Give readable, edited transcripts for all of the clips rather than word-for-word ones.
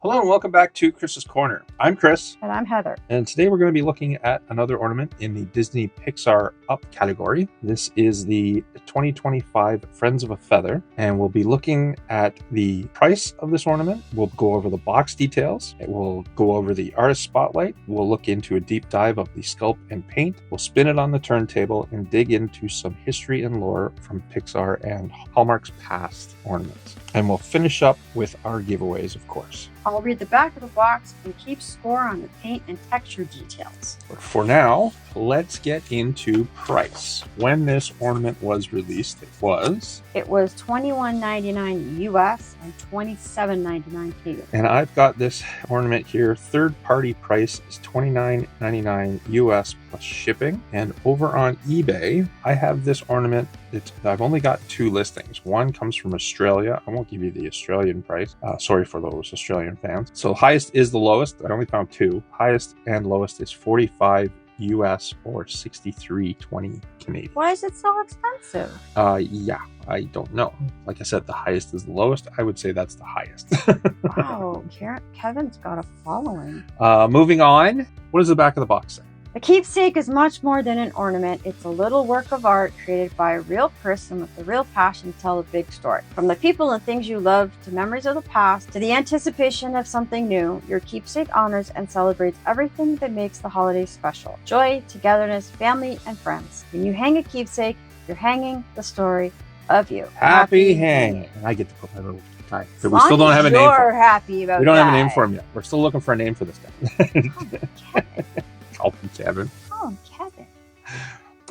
Hello and welcome back to Chris's Corner. I'm Chris. And I'm Heather. And today we're going to be looking at another ornament in the Disney Pixar Up category. This is the 2025 Friends of a Feather. And we'll be looking at the price of this ornament. We'll go over the box details. It will go over the artist spotlight. We'll look into a deep dive of the sculpt and paint. We'll spin it on the turntable and dig into some history and lore from Pixar and Hallmark's past ornaments. And we'll finish up with our giveaways, of course. I'll read the back of the box and keep score on the paint and texture details. But for now, let's get into price. When this ornament was released, it was $21.99 US and $27.99 Canadian. And I've got this ornament here. Third-party price is $29.99 US plus shipping. And over on eBay, I have this ornament. I've only got two listings. One comes from Australia. I won't give you the Australian price. Sorry for those Australian fans. So highest is the lowest. I only found two. Highest and lowest is $45 US or $63.20 Canadian. Why is it so expensive? Yeah, I don't know. Like I said, the highest is the lowest. I would say that's the highest. Wow, Kevin's got a following. Moving on. What does the back of the box say? The keepsake is much more than an ornament. It's a little work of art created by a real person with a real passion to tell a big story. From the people and things you love, to memories of the past, to the anticipation of something new, your keepsake honors and celebrates everything that makes the holidays special. Joy, togetherness, family, and friends. When you hang a keepsake, you're hanging the story of you. Happy hanging. I get to put my little tie. But we As still long don't as have a name for you're it. happy about We don't have a that. name for him yet. We're still looking for a name for this guy. Call him Kevin. Oh, Kevin.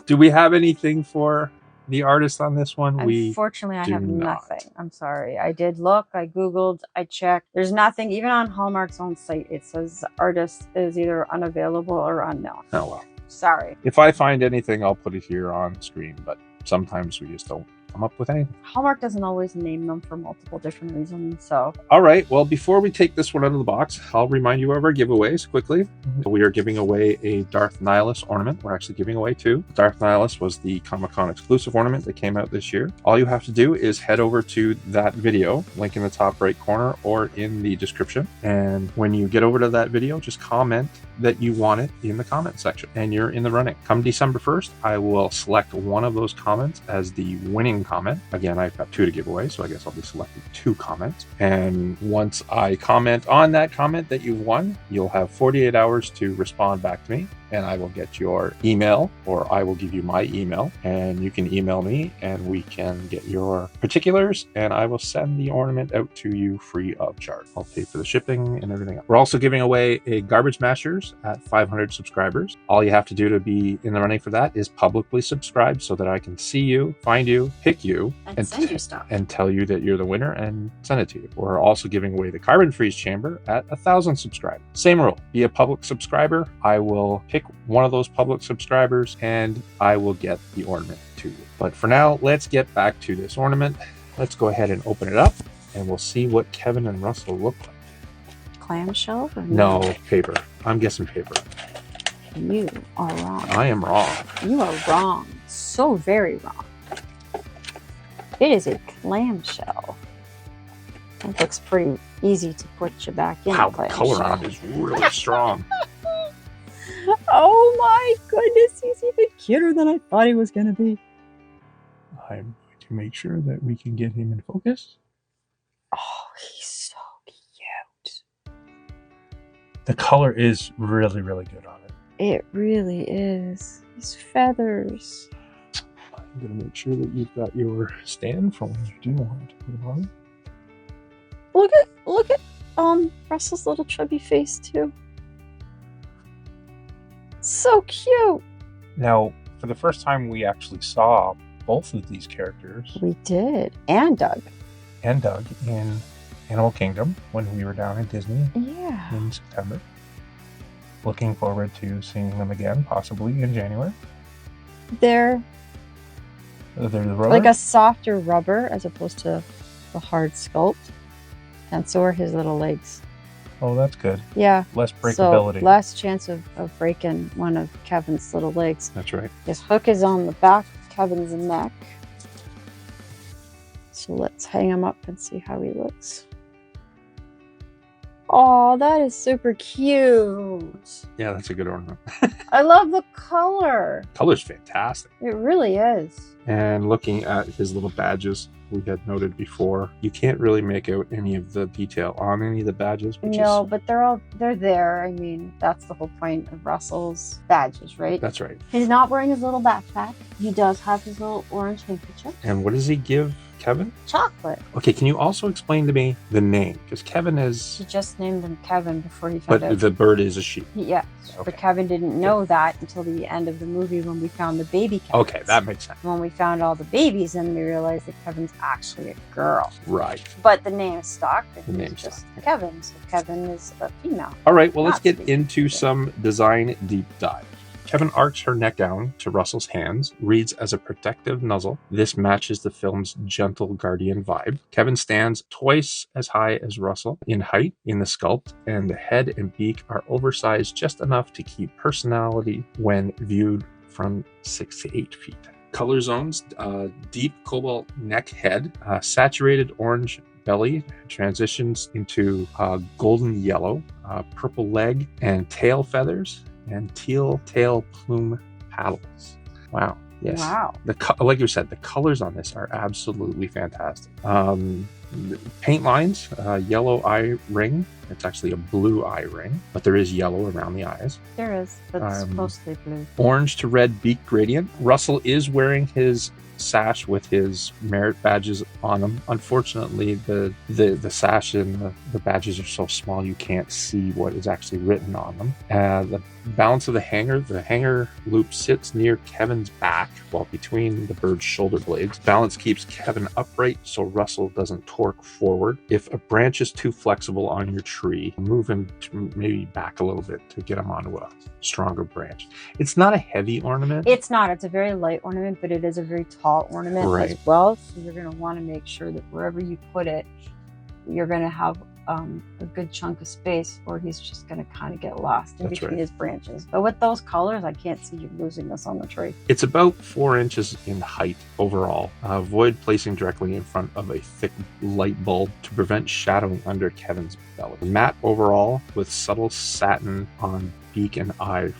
Do we have anything for the artist on this one? Unfortunately, I do have not. nothing. I'm sorry. I did look, I Googled, I checked. There's nothing, even on Hallmark's own site, it says artist is either unavailable or unknown. Oh, well. Sorry. If I find anything, I'll put it here on screen, but sometimes we just don't come up with anything. Hallmark doesn't always name them for multiple different reasons, so. All right. Well, before we take this one out of the box, I'll remind you of our giveaways quickly. We are giving away a Darth Nihilus ornament. We're actually giving away two. Darth Nihilus was the Comic-Con exclusive ornament that came out this year. All you have to do is head over to that video, link in the top right corner or in the description. And when you get over to that video, just comment that you want it in the comment section and you're in the running. Come December 1st, I will select one of those comments as the winning comment. Again, I've got two to give away, so I guess I'll be selecting two comments. And once I comment on that comment that you won, you'll have 48 hours to respond back to me. And I will get your email, or I will give you my email, and you can email me and we can get your particulars and I will send the ornament out to you free of charge. I'll pay for the shipping and everything else. We're also giving away a Garbage Mashers at 500 subscribers. All you have to do to be in the running for that is publicly subscribe so that I can see you, find you, pick you, And send you stuff. and tell you that you're the winner and send it to you. We're also giving away the Carbon Freeze Chamber at 1,000 subscribers. Same rule, be a public subscriber. I will pick one of those public subscribers and I will get the ornament to you. But for now, let's get back to this ornament. Let's go ahead and open it up and we'll see what Kevin and Russell look like. Clamshell? Or No, paper. I'm guessing paper. You are wrong. I am wrong. You are wrong. So very wrong. It is a clamshell. It looks pretty easy to put you back in. Wow, a the clamshell. color on it is really strong. Oh my goodness, he's even cuter than I thought he was going to be. I'm going to make sure that we can get him in focus. Oh, he's so cute. The color is really, really good on it. It really is. His feathers. I'm going to make sure that you've got your stand for when you do want to put it on. Look at Russell's little chubby face too. So cute. Now, for the first time, we actually saw both of these characters We did. And Doug. and Doug in Animal Kingdom when we were down in Disney Yeah. in September. Looking forward to seeing them again, possibly in January. They're They're the rubber. like a softer rubber as opposed to the hard sculpt. And so are his little legs. Oh, that's good. Yeah. Less breakability. So less chance of breaking one of Kevin's little legs. That's right. His hook is on the back of Kevin's neck. So let's hang him up and see how he looks. Oh, that is super cute. Yeah, that's a good ornament. I love the color. Color's fantastic. It really is. And looking at his little badges, we had noted before, you can't really make out any of the detail on any of the badges. No, but they're there. I mean, that's the whole point of Russell's badges, right? That's right. He's not wearing his little backpack. He does have his little orange handkerchief. And what does he give Kevin? Chocolate. Okay, can you also explain to me the name? Because Kevin is... He just named him Kevin before he found out. But the bird is a sheep. Yes, Okay. but Kevin didn't know that until the end of the movie when we found the baby Kevin. Okay, that makes sense. When we found all the babies, and we realized that Kevin's actually a girl. Right. But the name stuck. The He's name's just stuck. Kevin, so Kevin is a female. All right, well, let's Not get to be into confused. some design deep dive. Kevin arcs her neck down to Russell's hands, reads as a protective nuzzle. This matches the film's gentle guardian vibe. Kevin stands twice as high as Russell in height in the sculpt, and the head and beak are oversized just enough to keep personality when viewed from 6 to 8 feet. Color zones, deep cobalt neck head, saturated orange belly transitions into golden yellow, purple leg and tail feathers, and teal tail plume paddles. Wow. Yes. Wow. Like you said, the colors on this are absolutely fantastic. Paint lines, yellow eye ring. It's actually a blue eye ring, but there is yellow around the eyes. There is, but it's mostly blue. Orange to red beak gradient. Russell is wearing his sash with his merit badges on them. Unfortunately, the sash and the badges are so small you can't see what is actually written on them. The balance of the hanger loop sits near Kevin's back, while between the bird's shoulder blades. Balance keeps Kevin upright so Russell doesn't torque forward. If a branch is too flexible on your tree, move him to maybe back a little bit to get him onto a stronger branch. It's not a heavy ornament. It's not. It's a very light ornament, but it is a very tall ornament Right. as well. So you're going to want to make sure that wherever you put it, you're going to have a good chunk of space, or he's just going to kind of get lost in That's between right. his branches. But with those colors, I can't see you losing this on the tree. It's about 4 inches in height overall. Avoid placing directly in front of a thick light bulb to prevent shadowing under Kevin's belly. Matte overall with subtle satin on beak and eye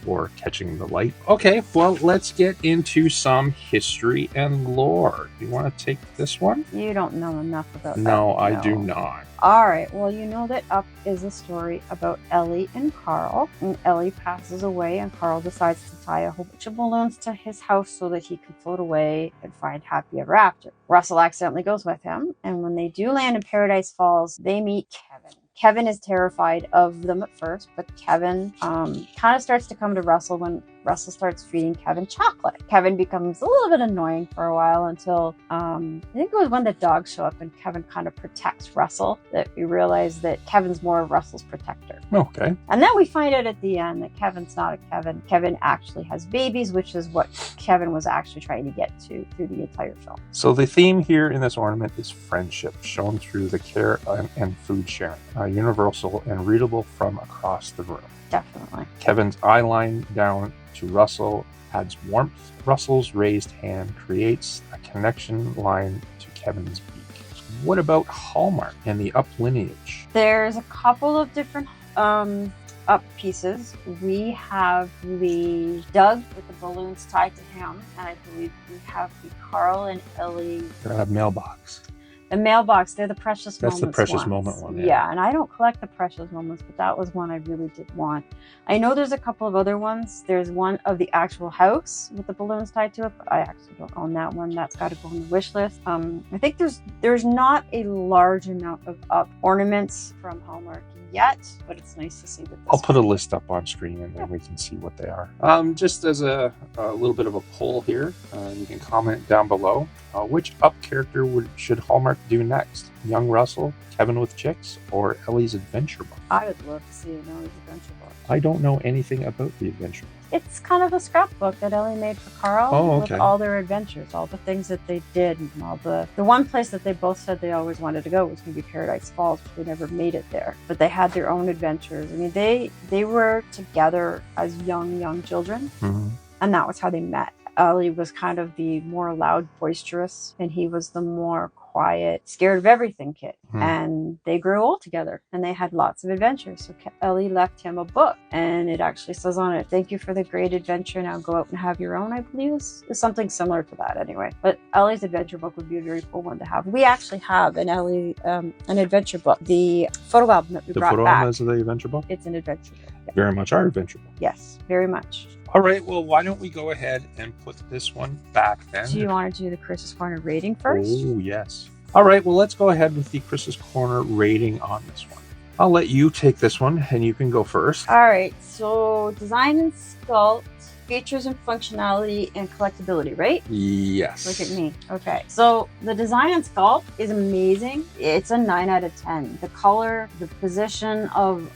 for catching the light. Okay, well, let's get into some history and lore. Do you want to take this one? You don't know enough about that. No, I do not. All right. Well, you know that Up is a story about Ellie and Carl. And Ellie passes away, and Carl decides to tie a whole bunch of balloons to his house so that he can float away and find happy ever after. Russell accidentally goes with him, and when they do land in Paradise Falls, they meet Kevin. Kevin is terrified of them at first, but Kevin kind of starts to come to Russell when Russell starts feeding Kevin chocolate. Kevin becomes a little bit annoying for a while until I think it was when the dogs show up and Kevin kind of protects Russell, that we realize that Kevin's more of Russell's protector. Okay. And then we find out at the end that Kevin's not a Kevin. Kevin actually has babies, which is what Kevin was actually trying to get to through the entire film. So the theme here in this ornament is friendship, shown through the care and food sharing, universal and readable from across the room. Definitely. Kevin's eye line down to Russell adds warmth. Russell's raised hand creates a connection line to Kevin's beak. What about Hallmark and the Up lineage? There's a couple of different Up pieces. We have the Doug with the balloons tied to him, and I believe we have the Carl and Ellie. Mailbox. The mailbox, they're the precious moments. That's the precious ones. moment one. Yeah, and I don't collect the precious moments, but that was one I really did want. I know there's a couple of other ones. There's one of the actual house with the balloons tied to it, but I actually don't own that one. That's got to go on the wish list. I think there's not a large amount of Up ornaments from Hallmark yet, but it's nice to see that. I'll put a list up on screen and then we can see what they are. Just as a little bit of a poll here, you can comment down below. Which Up character should Hallmark do next? Young Russell, Kevin with Chicks, or Ellie's Adventure Book? I would love to see an Ellie's Adventure Book. I don't know anything about the Adventure Book. It's kind of a scrapbook that Ellie made for Carl with all their adventures, all the things that they did, and all the one place that they both said they always wanted to go was going to be Paradise Falls, but they never made it there. But they had their own adventures. I mean, they were together as young children, and that was how they met. Ellie was kind of the more loud, boisterous, and he was the more quiet, scared of everything kid. And they grew old together and they had lots of adventures. So Ellie left him a book, and it actually says on it, "Thank you for the great adventure. Now go out and have your own," I believe is something similar to that anyway. But Ellie's adventure book would be a very cool one to have. We actually have an Ellie, an adventure book. The photo album that we brought back. The photo album is the adventure book? It's an adventure book. Yeah. Very much our adventure book. Yes, very much. All right, well, why don't we go ahead and put this one back then? Do you want to do the Chris's Corner rating first? Oh, yes. All right, well, let's go ahead with the Chris's Corner rating on this one. I'll let you take this one, and you can go first. All right, so design and sculpt, features and functionality, and collectability, right? Yes. Look at me. Okay, so the design and sculpt is amazing. It's a 9 out of 10. The color, the position of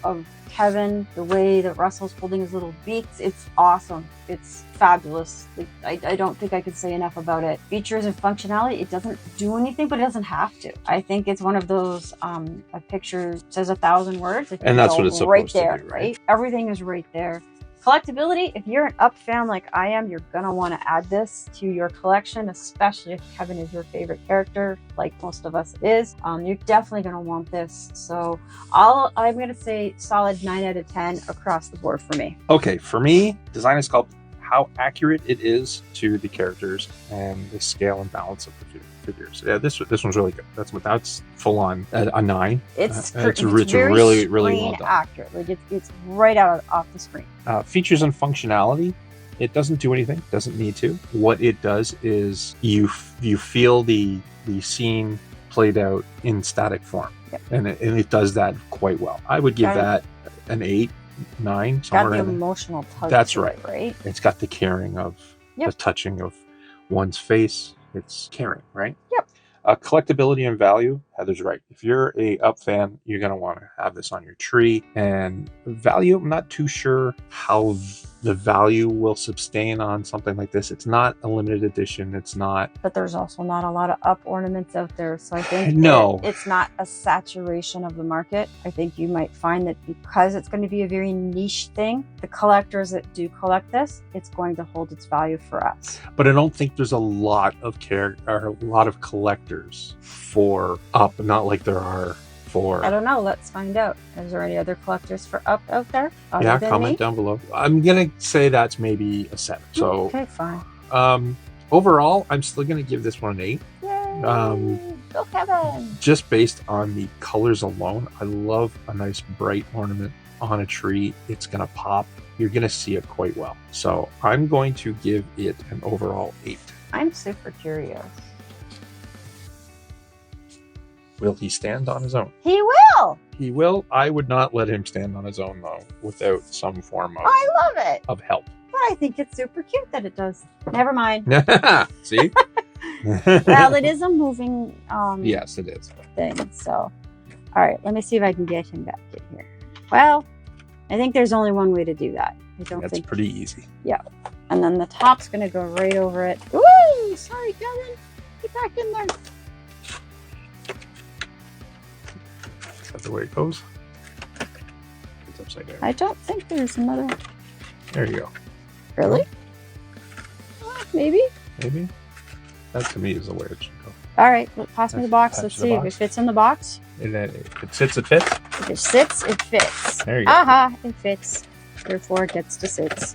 Kevin, the way that Russell's holding his little beaks, it's awesome. It's fabulous. I don't think I could say enough about it. Features and functionality, it doesn't do anything, but it doesn't have to. I think it's one of those, a picture says 1,000 words. And that's what it's supposed to do, right? Everything is right there. Collectability, if you're an Up fan like I am, you're going to want to add this to your collection, especially if Kevin is your favorite character, like most of us is. You're definitely going to want this. So I'm going to say solid 9 out of 10 across the board for me. Okay, for me, design and sculpt, how accurate it is to the characters and the scale and balance of the figures. Yeah, this one's really good. That's full on a 9. It's very really well done. Accurate. Like it's right out off the screen. Features and functionality, it doesn't do anything. Doesn't need to. What it does is you feel the scene played out in static form, and it does that quite well. I would give that an 8, 9, somewhere got the in emotional touch. That's to right. It, right. It's got the caring of the touching of one's face. It's caring, right? Yep. Collectability and value, Heather's right. If you're a Up fan, you're going to want to have this on your tree. And value, I'm not too sure how the value will sustain on something like this. It's not a limited edition. It's not. But there's also not a lot of Up ornaments out there. So I think it's not a saturation of the market. I think you might find that because it's going to be a very niche thing, the collectors that do collect this, it's going to hold its value for us. But I don't think there's a lot of collectors for Up, not like there are for... I don't know. Let's find out. Is there any other collectors for Up out there? Yeah, comment down below. I'm going to say that's maybe a 7. So, okay, fine. Overall, I'm still going to give this one an 8. Yay! Go Kevin! Just based on the colors alone, I love a nice bright ornament on a tree. It's going to pop. You're going to see it quite well. So I'm going to give it an overall 8. I'm super curious. Will he stand on his own? He will! He will. I would not let him stand on his own, though, without some form of... I love it! ...of help. But I think it's super cute that it does. Never mind. See? Well, it is a moving... yes, it is. ...thing, so... All right, let me see if I can get him back in here. Well, I think there's only one way to do that. That's pretty easy. Yeah. And then the top's going to go right over it. Woo! Sorry, Kevin. Get back in there. Is that the way it goes? It's upside down. I don't think there's another... There you go. Really? Maybe? Maybe? That to me is the way it should go. All right, pass me the box. Let's see if it fits in the box. If it sits, it fits? If it sits, it fits. There you go. Aha, it fits. Therefore, it gets to sit.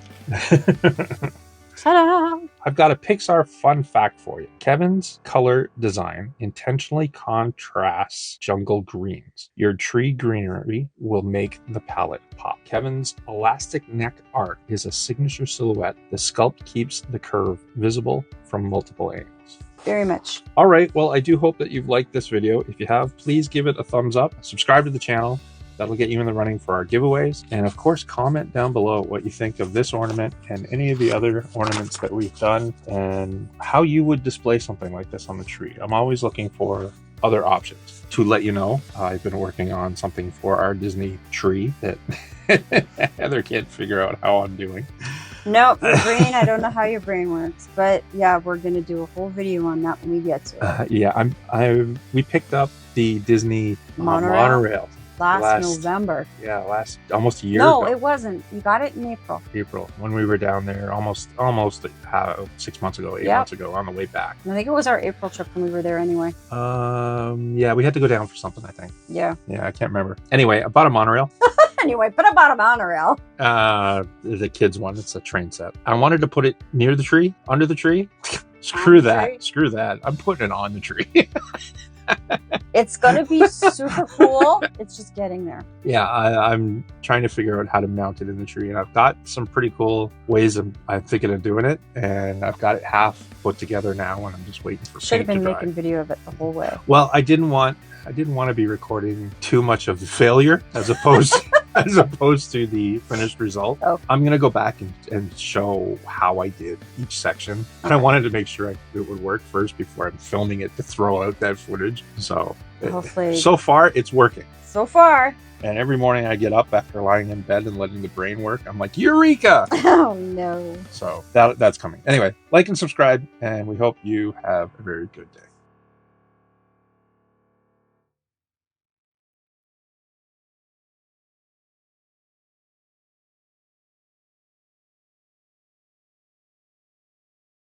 Ta-da! I've got a Pixar fun fact for you. Kevin's color design intentionally contrasts jungle greens. Your tree greenery will make the palette pop. Kevin's elastic neck art is a signature silhouette. The sculpt keeps the curve visible from multiple angles. Very much. All right, well, I do hope that you've liked this video. If you have, please give it a thumbs up. Subscribe to the channel. That'll get you in the running for our giveaways. And of course, comment down below what you think of this ornament and any of the other ornaments that we've done and how you would display something like this on the tree. I'm always looking for other options. To let you know, I've been working on something for our Disney tree that Heather can't figure out how I'm doing. Nope, your brain, I don't know how your brain works, but yeah, we're going to do a whole video on that when we get to it. Yeah, we picked up the Disney monorail. last November. Yeah, last almost a year No, ago. it wasn't. You got it in April. April, when we were down there almost 6 months ago, 8 months ago on the way back. I think it was our April trip when we were there anyway. Yeah, we had to go down for something, I think. Yeah. Yeah, I can't remember. Anyway, I bought a monorail. Anyway, but I bought a monorail. The kids one. It's a train set. I wanted to put it near the tree, under the tree. Screw that. Screw that. I'm putting it on the tree. It's going to be super cool. It's just getting there. Yeah, I'm trying to figure out how to mount it in the tree. And I've got some pretty cool ways I'm thinking of doing it. And I've got it half put together now, and I'm just waiting for Should have paint been to dry. making video of it the whole way. Well, I didn't want to be recording too much of the failure as opposed to the finished result. Oh. I'm going to go back and show how I did each section. And I wanted to make sure it would work first before I'm filming it to throw out that footage. So Hopefully. So far, it's working. So far. And every morning I get up after lying in bed and letting the brain work. I'm like, Eureka! Oh, no. So that's coming. Anyway, like and subscribe, and we hope you have a very good day.